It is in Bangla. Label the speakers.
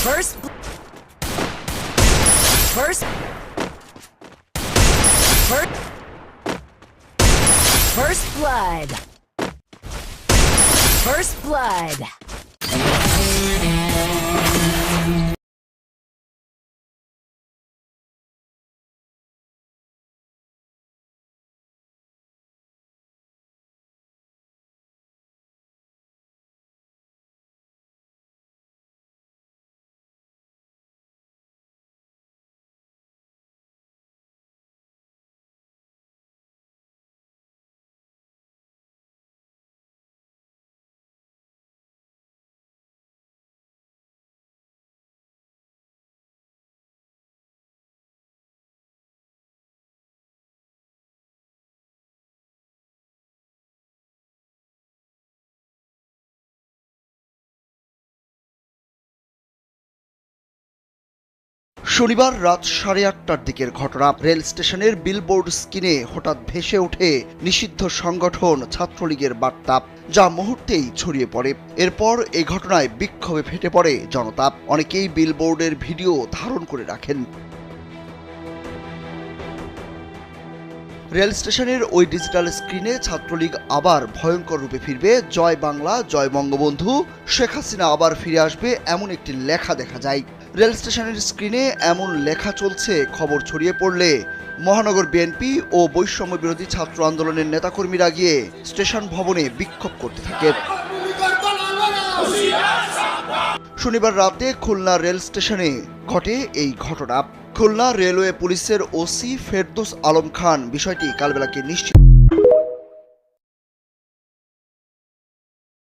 Speaker 1: First blood. First blood.
Speaker 2: শনিবার রাত 8:30টার দিকের ঘটনা। রেল স্টেশনের বিলবোর্ড স্ক্রিনে হঠাৎ ভেসে ওঠে নিষিদ্ধ সংগঠন ছাত্রলীগের বার্তা, যা মুহূর্তেই ছড়িয়ে পড়ে। এরপর এই ঘটনায় বিক্ষোভে ফেটে পড়ে জনতা। অনেকেই বিলবোর্ডের ভিডিও ধারণ করে রাখেন। রেল স্টেশনের ওই ডিজিটাল স্ক্রিনে ছাত্রলীগ আবার ভয়ঙ্কর রূপে ফিরবে, জয় বাংলা, জয় বঙ্গবন্ধু, শেখ হাসিনা আবার ফিরে আসবে, এমন একটি লেখা দেখা যায়। রেল স্টেশনের স্ক্রিনে এমন লেখা চলছে খবর ছড়িয়ে পড়লে মহানগর বিএনপি ও বৈষম্য বিরোধী ছাত্র আন্দোলনের নেতাকর্মীরা গিয়ে স্টেশন ভবনে বিক্ষোভ করতে থাকে। শনিবার রাতে খুলনা রেল স্টেশনে ঘটে এই ঘটনা। খুলনা রেলওয়ে পুলিশের ওসি ফেরদৌস আলম খান বিষয়টি কালবেলাকে নিশ্চিত